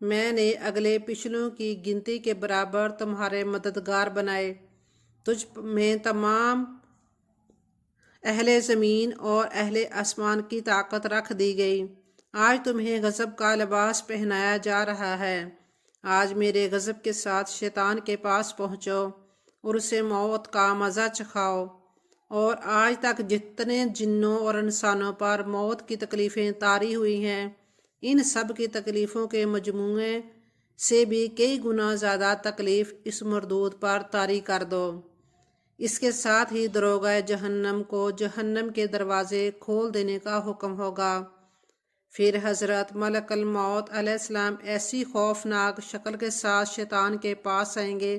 میں نے اگلے پچھلوں کی گنتی کے برابر تمہارے مددگار بنائے۔ تجھ میں تمام اہل زمین اور اہل آسمان کی طاقت رکھ دی گئی۔ آج تمہیں غضب کا لباس پہنایا جا رہا ہے۔ آج میرے غضب کے ساتھ شیطان کے پاس پہنچو اور اسے موت کا مزہ چکھاؤ۔ اور آج تک جتنے جنوں اور انسانوں پر موت کی تکلیفیں طاری ہوئی ہیں، ان سب کی تکلیفوں کے مجموعے سے بھی کئی گنا زیادہ تکلیف اس مردود پر طاری کر دو۔ اس کے ساتھ ہی دروغہ جہنم کو جہنم کے دروازے کھول دینے کا حکم ہوگا۔ پھر حضرت ملک الموت علیہ السلام ایسی خوفناک شکل کے ساتھ شیطان کے پاس آئیں گے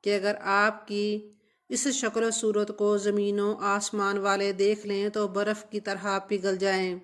کہ اگر آپ کی اس شکل و صورت کو زمین و آسمان والے دیکھ لیں تو برف کی طرح پگھل جائیں۔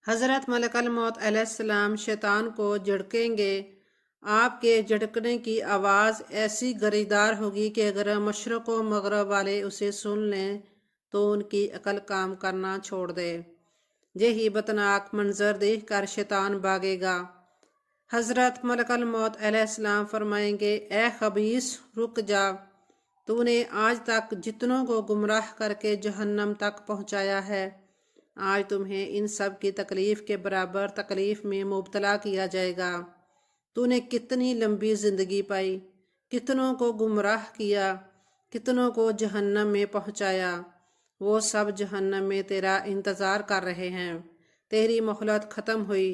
حضرت ملک الموت علیہ السلام شیطان کو جھڑکیں گے۔ آپ کے جھڑکنے کی آواز ایسی گریدار ہوگی کہ اگر مشرق و مغرب والے اسے سن لیں تو ان کی عقل کام کرنا چھوڑ دے۔ یہی بتناک منظر دیکھ کر شیطان بھاگے گا۔ حضرت ملک الموت علیہ السلام فرمائیں گے، اے خبیث، رک جا۔ تو نے آج تک جتنوں کو گمراہ کر کے جہنم تک پہنچایا ہے، آج تمہیں ان سب کی تکلیف کے برابر تکلیف میں مبتلا کیا جائے گا۔ تو نے کتنی لمبی زندگی پائی، کتنوں کو گمراہ کیا، کتنوں کو جہنم میں پہنچایا۔ وہ سب جہنم میں تیرا انتظار کر رہے ہیں۔ تیری مہلت ختم ہوئی،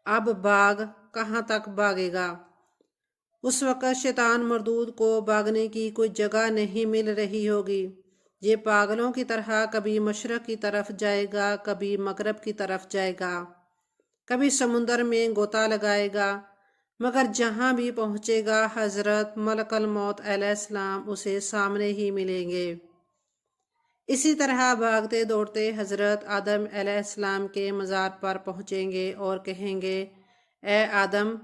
اب بھاگ، کہاں تک بھاگے گا؟ اس وقت شیطان مردود کو بھاگنے کی کوئی جگہ نہیں مل رہی ہوگی۔ یہ پاگلوں کی طرح کبھی مشرق کی طرف جائے گا، کبھی مغرب کی طرف جائے گا، کبھی سمندر میں غوطہ لگائے گا، مگر جہاں بھی پہنچے گا حضرت ملک الموت علیہ السلام اسے سامنے ہی ملیں گے۔ اسی طرح بھاگتے دوڑتے حضرت آدم علیہ السلام کے مزار پر پہنچیں گے اور کہیں گے، اے آدم،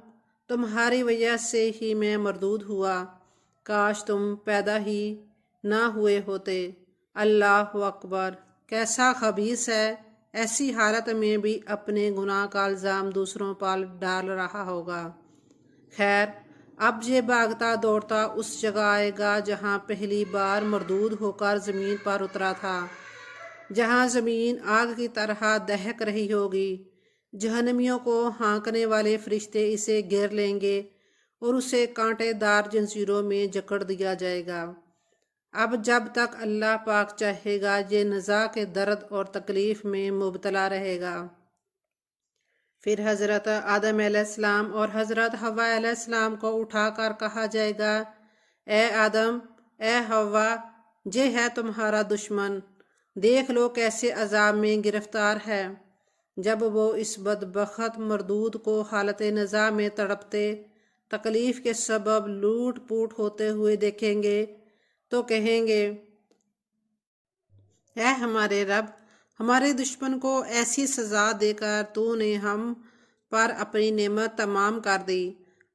تمہاری وجہ سے ہی میں مردود ہوا، کاش تم پیدا ہی نہ ہوئے ہوتے۔ اللہ اکبر! کیسا خبیث ہے، ایسی حالت میں بھی اپنے گناہ کا الزام دوسروں پر ڈال رہا ہوگا۔ خیر، اب یہ بھاگتا دوڑتا اس جگہ آئے گا جہاں پہلی بار مردود ہو کر زمین پر اترا تھا، جہاں زمین آگ کی طرح دہک رہی ہوگی۔ جہنمیوں کو ہانکنے والے فرشتے اسے گھیر لیں گے اور اسے کانٹے دار جنزیروں میں جکڑ دیا جائے گا۔ اب جب تک اللہ پاک چاہے گا یہ نزاع کے درد اور تکلیف میں مبتلا رہے گا۔ پھر حضرت آدم علیہ السلام اور حضرت حوا علیہ السلام کو اٹھا کر کہا جائے گا، اے آدم، اے حوا، یہ ہے تمہارا دشمن، دیکھ لو کیسے عذاب میں گرفتار ہے۔ جب وہ اس بدبخت مردود کو حالت نزاع میں تڑپتے، تکلیف کے سبب لوٹ پوٹ ہوتے ہوئے دیکھیں گے تو کہیں گے، اے ہمارے رب، ہمارے دشمن کو ایسی سزا دے کر تو نے ہم پر اپنی نعمت تمام کر دی۔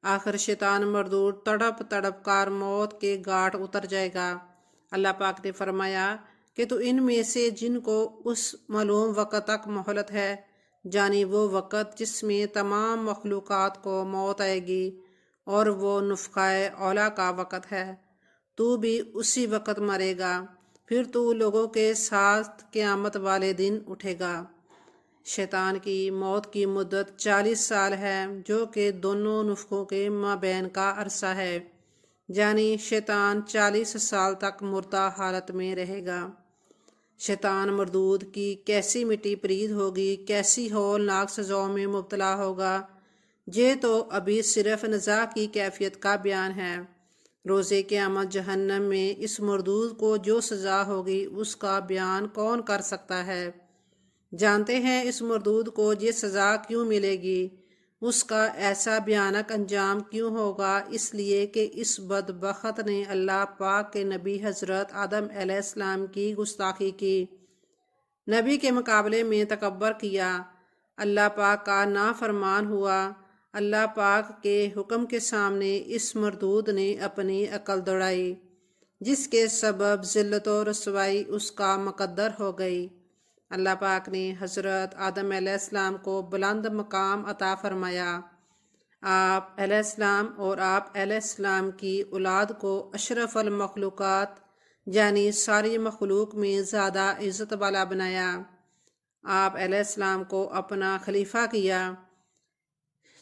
آخر شیطان مردود تڑپ تڑپ کر موت کے گھاٹ اتر جائے گا۔ اللہ پاک نے فرمایا کہ تو ان میں سے جن کو اس معلوم وقت تک مہلت ہے، یعنی وہ وقت جس میں تمام مخلوقات کو موت آئے گی اور وہ نفخہ اولیٰ کا وقت ہے، تو بھی اسی وقت مرے گا، پھر تو لوگوں کے ساتھ قیامت والے دن اٹھے گا۔ شیطان کی موت کی مدت 40 سال ہے، جو کہ دونوں نفخوں کے مابین کا عرصہ ہے، یعنی شیطان 40 سال تک مردہ حالت میں رہے گا۔ شیطان مردود کی کیسی مٹی پرید ہوگی، کیسی ہولناک سزاؤں میں مبتلا ہوگا، یہ تو ابھی صرف نزاع کی کیفیت کا بیان ہے۔ روز قیامت جہنم میں اس مردود کو جو سزا ہوگی اس کا بیان کون کر سکتا ہے؟ جانتے ہیں اس مردود کو یہ سزا کیوں ملے گی، اس کا ایسا بھیانک انجام کیوں ہوگا؟ اس لیے کہ اس بدبخت نے اللہ پاک کے نبی حضرت آدم علیہ السلام کی گستاخی کی، نبی کے مقابلے میں تکبر کیا، اللہ پاک کا نافرمان ہوا۔ اللہ پاک کے حکم کے سامنے اس مردود نے اپنی عقل دوڑائی، جس کے سبب ذلت و رسوائی اس کا مقدر ہو گئی۔ اللہ پاک نے حضرت آدم علیہ السلام کو بلند مقام عطا فرمایا، آپ علیہ السلام اور آپ علیہ السلام کی اولاد کو اشرف المخلوقات یعنی ساری مخلوق میں زیادہ عزت والا بنایا۔ آپ علیہ السلام کو اپنا خلیفہ کیا۔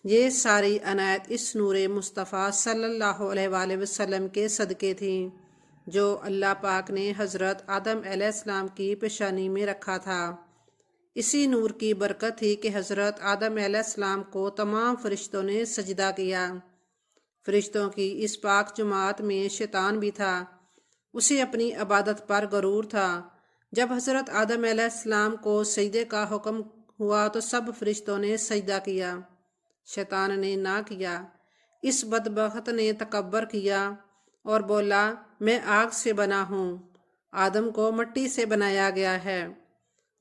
یہ ساری عنایت اس نور مصطفیٰ صلی اللہ علیہ وآلہ وسلم کے صدقے تھیں جو اللہ پاک نے حضرت آدم علیہ السلام کی پیشانی میں رکھا تھا۔ اسی نور کی برکت تھی کہ حضرت آدم علیہ السلام کو تمام فرشتوں نے سجدہ کیا۔ فرشتوں کی اس پاک جماعت میں شیطان بھی تھا، اسے اپنی عبادت پر غرور تھا۔ جب حضرت آدم علیہ السلام کو سجدے کا حکم ہوا تو سب فرشتوں نے سجدہ کیا، شیطان نے نہ کیا۔ اس بدبخت نے تکبر کیا اور بولا میں آگ سے بنا ہوں، آدم کو مٹی سے بنایا گیا ہے۔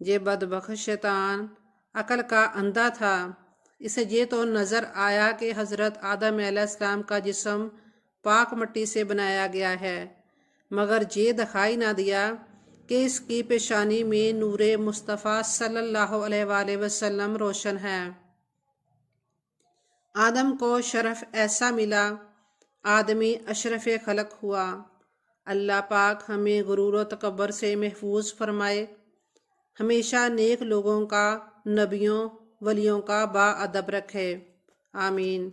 یہ بدبخت شیطان عقل کا اندھا تھا، اسے یہ تو نظر آیا کہ حضرت آدم علیہ السلام کا جسم پاک مٹی سے بنایا گیا ہے، مگر یہ دکھائی نہ دیا کہ اس کی پیشانی میں نور مصطفیٰ صلی اللہ علیہ وآلہ وسلم روشن ہے۔ آدم کو شرف ایسا ملا، آدمی اشرف خلق ہوا۔ اللہ پاک ہمیں غرور و تکبر سے محفوظ فرمائے، ہمیشہ نیک لوگوں کا، نبیوں ولیوں کا با ادب رکھے، آمین۔